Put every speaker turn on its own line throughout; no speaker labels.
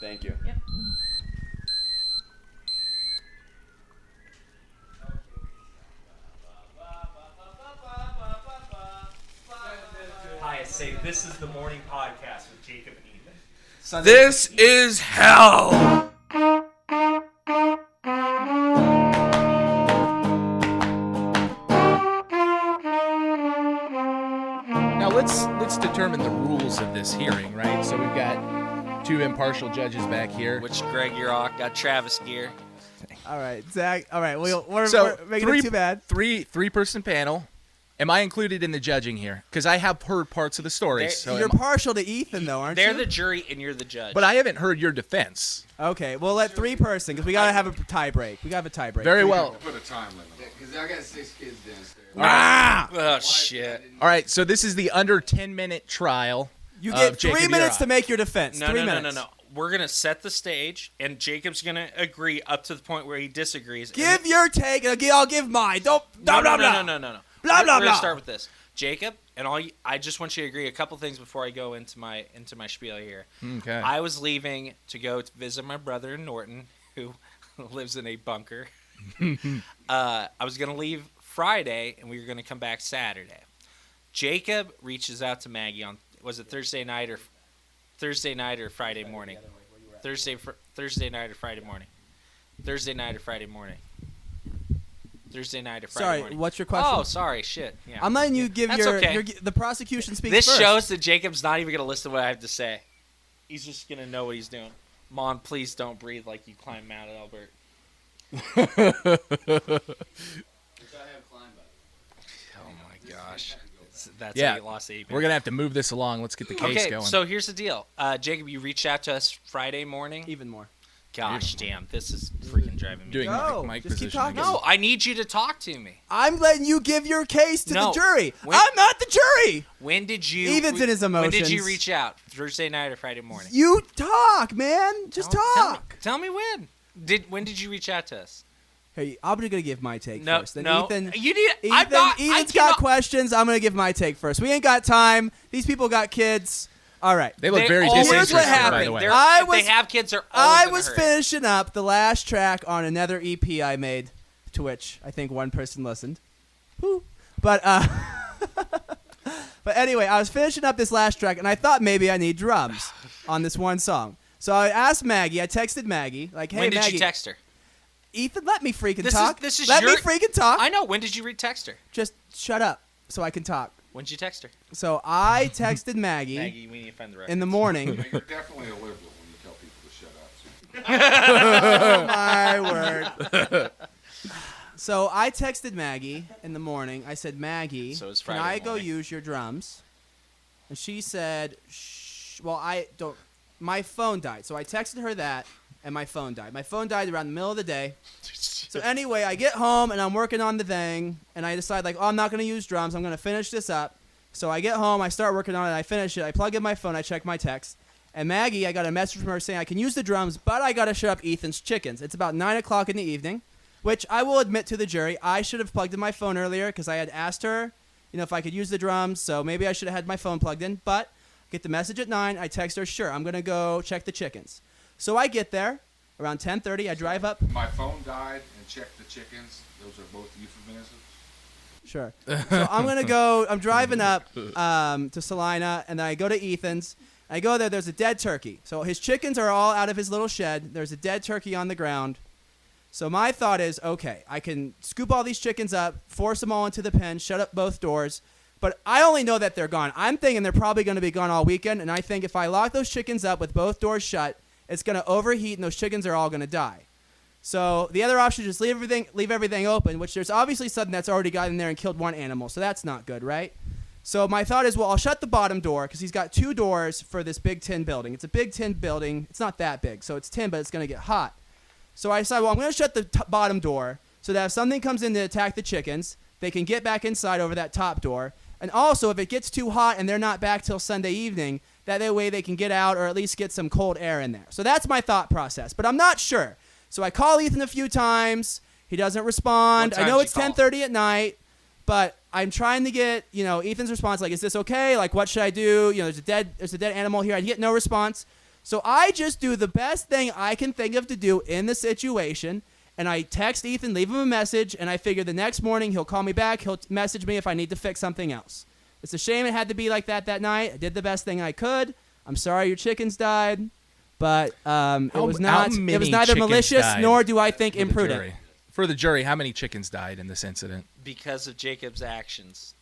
Thank you.
Yep.
Hi, I say this is the morning podcast with Jacob and Ethan.
This is hell. Now let's determine the rules of this hearing, right? So we've got two impartial judges back here.
Which Greg Yurok got Travis Gear.
All right, Zach. All right, we're making
three,
it too bad.
Three-person panel. Am I included in the judging here? Because I have heard parts of the story.
You're partial to Ethan, though, aren't
They're
you?
the jury and you're the judge.
But I haven't heard your defense.
Okay, we'll let three-person because we gotta have a tie break. We gotta have a tie break.
Very well.
Put a time limit. Because I got 6 kids downstairs.
Ah!
Oh, shit.
All right, so this is the under 10-minute trial.
You get
Jacob
3 minutes
Yurok.
to make your defense.
No,
3
no,
minutes.
no. We're going to set the stage, and Jacob's going to agree up to the point where he disagrees.
Give your take, and I'll give mine. Don't
No.
blah.
Blah,
Blah,
We're
blah,
going to
blah.
start with this. Jacob, and I just want you to agree a couple things before I go into my spiel here.
Okay.
I was leaving to go to visit my brother in Norton, who lives in a bunker. I was going to leave Friday, and we were going to come back Saturday. Jacob reaches out to Maggie on, was it Thursday night or Friday morning? Thursday night or Friday morning? Thursday night or Friday morning? Thursday night or Friday
Sorry,
morning?
what's your question?
Oh, sorry, shit. Yeah.
I'm letting you give
That's okay.
the prosecution speaks
This
first.
shows that Jacob's not even going to listen to what I have to say. He's just going to know what he's doing. Mom, please don't breathe like you climbed Mount Albert.
Which I have climbed by.
Oh, my gosh. That's
Yeah.
how you lost 8 minutes.
We're going to have to move this along. Let's get the case
Okay,
going.
so here's the deal. Jacob, you reached out to us Friday morning.
Even more.
Gosh, damn. This is freaking driving me.
Doing
Go.
mic
Just keep
position
talking.
again.
No, I need you to talk to me.
I'm letting you give your case to
No.
the jury.
When-
I'm not the jury.
When did you...
Ethan's in his
When did you
emotions.
reach out? Thursday night or Friday morning?
You talk, man. Just talk.
Tell me when. When did you reach out to us?
Hey, I'm gonna give my take
No,
first. Then
no.
Ethan,
You need... I'm not...
Ethan's
I
got
cannot-
questions. I'm gonna give my take first. We ain't got time. These people got kids. All right.
They look
They
very
always-
disinterested,
Here's what
by
happened.
the way.
They're-
I
if
was-
they have kids, they're always
I
in a
was
hurry.
finishing up the last track on another EP I made, to which I think one person listened. Woo. But but anyway, I was finishing up this last track, and I thought maybe I need drums on this one song. So I asked Maggie. I texted Maggie, like, "Hey,
When did
Maggie,
you text her?
Ethan, let me freaking
This
talk.
is
let
your-
me freaking talk.
I know. When did you text her?
Just shut up so I can talk."
When did you text her?
So I texted Maggie,
Maggie, we need to find the record.
in the morning.
You're definitely a liberal when you tell people to shut up.
Oh, my word. So I texted Maggie in the morning. I said, Maggie,
So it's
can
Friday
I go
morning.
use your drums? And she said, well, I don't. My phone died. So I texted her that, and my phone died. My phone died around the middle of the day. So anyway, I get home, and I'm working on the thing, and I decide, like, I'm not going to use drums. I'm going to finish this up. So I get home, I start working on it, I finish it. I plug in my phone, I check my text. And Maggie, I got a message from her saying I can use the drums, but I got to shut up Ethan's chickens. It's about 9 o'clock in the evening, which I will admit to the jury, I should have plugged in my phone earlier because I had asked her, if I could use the drums, so maybe I should have had my phone plugged in. But I get the message at 9, I text her, sure, I'm going to go check the chickens. So I get there, around 10:30, I drive up.
My phone died and checked the chickens. Those are both euphemisms.
Sure. So I'm driving up to Salina, and then I go to Ethan's. I go there, there's a dead turkey. So his chickens are all out of his little shed. There's a dead turkey on the ground. So my thought is, okay, I can scoop all these chickens up, force them all into the pen, shut up both doors. But I only know that they're gone. I'm thinking they're probably going to be gone all weekend, and I think if I lock those chickens up with both doors shut, it's going to overheat, and those chickens are all going to die. So the other option is just leave everything open, which there's obviously something that's already got in there and killed one animal, so that's not good, right? So my thought is, well, I'll shut the bottom door because he's got 2 doors for this big tin building. It's a big tin building. It's not that big, so it's tin, but it's going to get hot. So I decided, well, I'm going to shut the bottom door so that if something comes in to attack the chickens, they can get back inside over that top door. And also, if it gets too hot and they're not back till Sunday evening, that way they can get out or at least get some cold air in there. So that's my thought process, but I'm not sure. So I call Ethan a few times. He doesn't respond.
What
I
time
know
did
it's
you call?
10:30 at night, but I'm trying to get, Ethan's response. Like, is this okay? Like, what should I do? There's a dead animal here. I get no response. So I just do the best thing I can think of to do in the situation, and I text Ethan, leave him a message, and I figure the next morning he'll call me back, he'll message me if I need to fix something else. It's a shame it had to be like that night. I did the best thing I could. I'm sorry your chickens died, but it was neither malicious nor do I think imprudent.
For the jury, how many chickens died in this incident?
Because of Jacob's actions,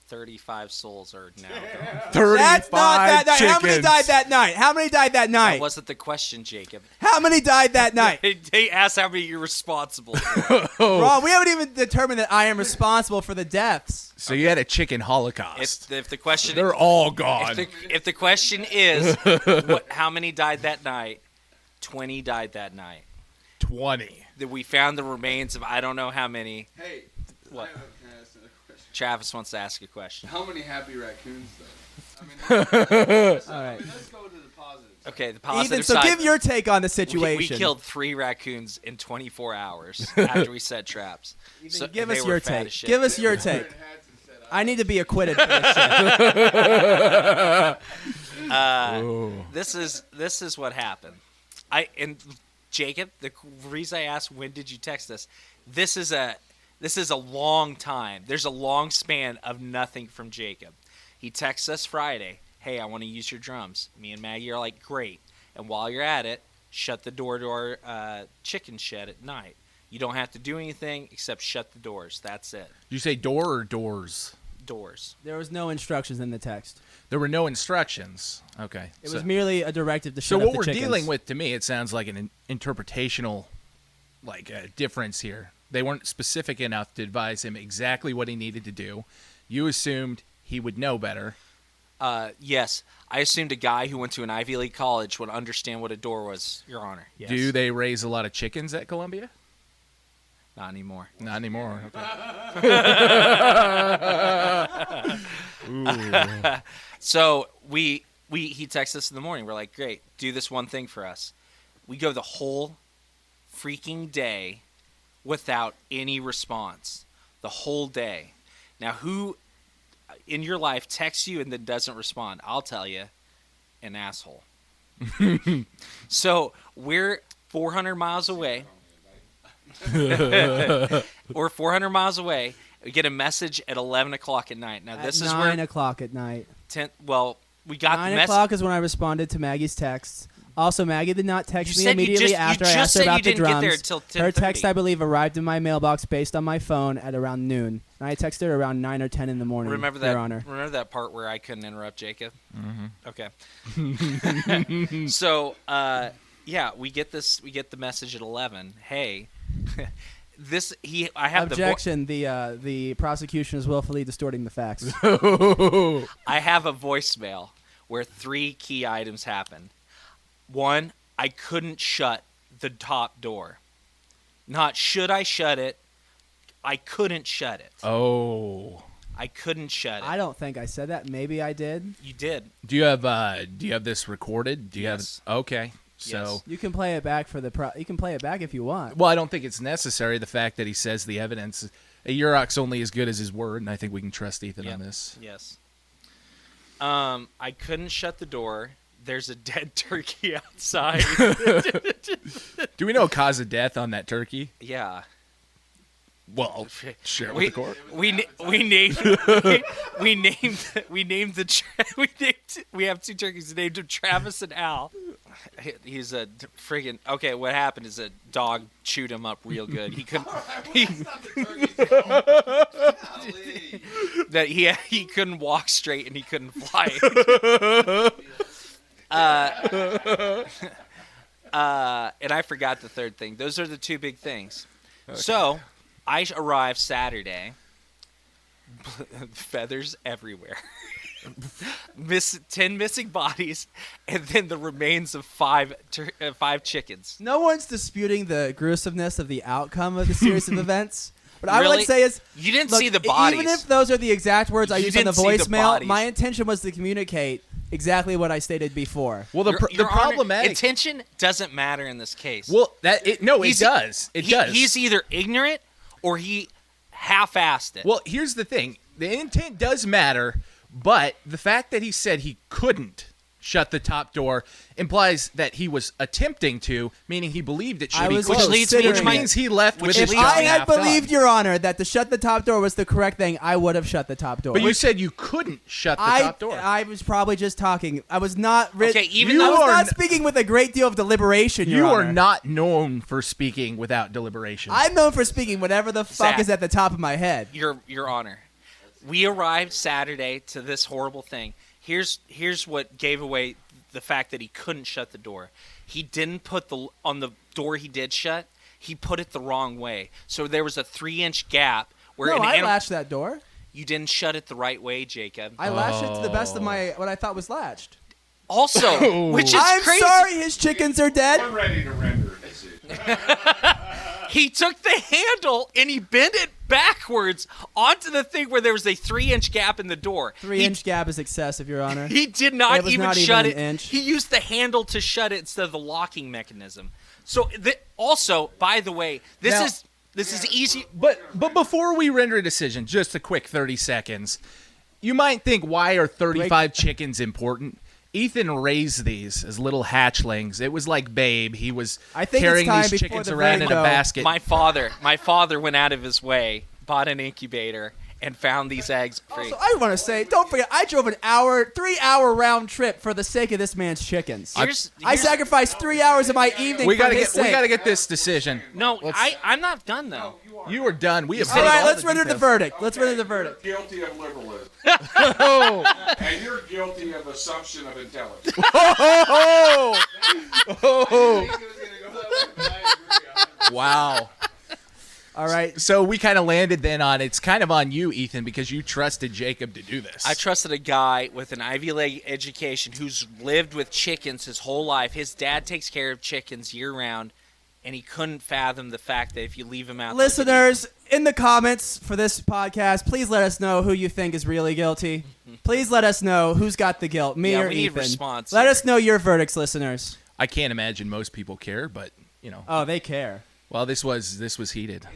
35 souls are now gone.
35
That's not that night.
chickens.
How many died that night? How many died that night?
That wasn't the question, Jacob.
How many died that night?
They asked how many you're responsible for.
Ron, we haven't even determined that I am responsible for the deaths.
So you had a chicken holocaust.
If the question,
They're all gone.
if the question is, how many died that night? 20 died that night.
20.
That we found the remains of I don't know how many.
Hey,
What?
can I ask another question?
Travis wants to ask a question.
How many happy raccoons, though? I mean,
All right.
let's go to the positives.
Okay, the positive
Ethan, so
side.
give your take on the
we
situation.
killed 3 raccoons in 24 hours after we set traps.
Ethan, give
they
us
were
your
fat
take.
as shit.
Give us your take. I need to be acquitted for this shit.
This is what happened. Jacob, the reason I asked when did you text us, this is a long time. There's a long span of nothing from Jacob. He texts us Friday, hey, I want to use your drums. Me and Maggie are like, great. And while you're at it, shut the door to our chicken shed at night. You don't have to do anything except shut the doors. That's it.
Did you say door or doors?
Doors.
There was no instructions in the text.
There were no instructions. Okay.
It was merely a directive to
So
shut up
what
the
we're
chickens.
dealing with, to me, it sounds like an interpretational difference here. They weren't specific enough to advise him exactly what he needed to do. You assumed he would know better.
Yes. I assumed a guy who went to an Ivy League college would understand what a door was, Your Honor. Yes.
Do they raise a lot of chickens at Columbia?
Not anymore.
Not anymore. Okay.
So he texts us in the morning. We're like, great, do this one thing for us. We go the whole freaking day without any response. The whole day. Now, who in your life texts you and then doesn't respond? I'll tell you, an asshole. So we're 400 miles away. We're 400 miles away. We get a message at 11 o'clock at night. Now, this is
9
where
o'clock at night.
we got
9
the message.
o'clock is when I responded to Maggie's texts. Also, Maggie did not text
You
me
said you
immediately
just- you
after I
just
asked her
said you
about the
didn't get
drums.
there till
Her text,
10:30.
I believe, arrived in my mailbox based on my phone at around noon. And I texted her around 9 or 10 in the morning.
Remember that?
Your Honor.
Remember that part where I couldn't interrupt Jacob? Mm-hmm. Okay. So, yeah, we get the message at 11. Hey, I have
Objection. The prosecution is willfully distorting the facts.
I have a voicemail where 3 key items happened. 1, I couldn't shut the top door. Not should I shut it. I couldn't shut it.
Oh.
I couldn't shut it.
I don't think I said that. Maybe I did.
You did.
Do you have this recorded? Do you
Yes.
have okay. So
Yes.
You can play it back you can play it back if you want.
well, I don't think it's necessary. The fact that he says the evidence, a Yurok's only as good as his word, and I think we can trust Ethan on this.
Yes. I couldn't shut the door. There's a dead turkey outside.
Do we know a cause of death on that turkey?
Yeah.
Well, share it with
We
the court.
we have 2 turkeys named him Travis and Al. He's a friggin' okay. What happened is a dog chewed him up real good. He couldn't. He couldn't walk straight and he couldn't fly. And I forgot the third thing. Those are the 2 big things. Okay. So I arrived Saturday. Feathers everywhere. 10 missing bodies, and then the remains of 5 chickens.
No one's disputing the gruesomeness of the outcome of the series of events. What I would
Really?
like to say is,
You didn't
look,
see the bodies.
even if those are the exact words I
You
used on the
didn't see the
voicemail,
bodies.
my intention was to communicate exactly what I stated before.
Well,
Your
the
Honor,
problematic.
intention doesn't matter in this case.
Well, it does. It does.
He's either ignorant or he half-assed it.
Well, here's the thing. The intent does matter, but the fact that he said he couldn't shut the top door implies that he was attempting to, meaning he believed it should
I
be
was
closed.
Which leads me
which
to
means he left with
which
his
If
leads
job
I had
half done.
believed, Your Honor, that to shut the top door was the correct thing, I would have shut the top door.
But you said you couldn't shut the top door.
I was probably just talking. I was not.
Okay, even
You
I was
are
not
n-
speaking with a great deal of deliberation.
You
Your
are
Honor.
not known for speaking without deliberation.
I'm known for speaking whatever the fuck
Zach.
is at the top of my head.
Your Honor, we arrived Saturday to this horrible thing. Here's what gave away the fact that he couldn't shut the door. He didn't put on the door he did shut. He put it the wrong way, so there was a 3-inch gap where
No,
an
I
animal.
latched that door.
You didn't shut it the right way, Jacob.
I latched it to the best of my what I thought was latched.
Also, which is
I'm
crazy.
sorry, his chickens are dead.
We're ready to render a decision.
He took the handle and he bent it backwards onto the thing where there was a 3-inch gap in the door.
3-inch gap is excessive, Your Honor.
He did
It
not
was
even
not even
shut
an
it.
inch.
He used the handle to shut it instead of the locking mechanism. So also, by the way, this
Now-
is easy.
But before we render a decision, just a quick 30 seconds. You might think, why are 35 chickens important? Ethan raised these as little hatchlings. It was like Babe. He was
I think it's
carrying
time
these
before
chickens
the
around in
verdict,
a
though.
basket.
My father went out of his way, bought an incubator, and found these eggs free.
Also, I want to say, don't forget, I drove an 3-hour round trip for the sake of this man's chickens. I sacrificed 3 hours of my evening
we
for
gotta
his
get
sake.
we gotta get this decision.
No, I'm not done though.
You are done. We have
All
said
right,
all
let's
the
render the
details.
verdict. Let's render the verdict.
Guilty of liberalism.
Oh,
And you're guilty of assumption of intelligence.
oh, oh. Wow.
All right.
So we kind of landed then on it's kind of on you, Ethan, because you trusted Jacob to do this.
I trusted a guy with an Ivy League education who's lived with chickens his whole life. His dad takes care of chickens year round, and he couldn't fathom the fact that if you leave him out,
Listeners, in the comments for this podcast, please let us know who you think is really guilty. Please let us know who's got the guilt, me
Yeah,
or
we need
Ethan.
response
Let
here.
us know your verdicts, listeners.
I can't imagine most people care, but
Oh, they care.
well, this was heated.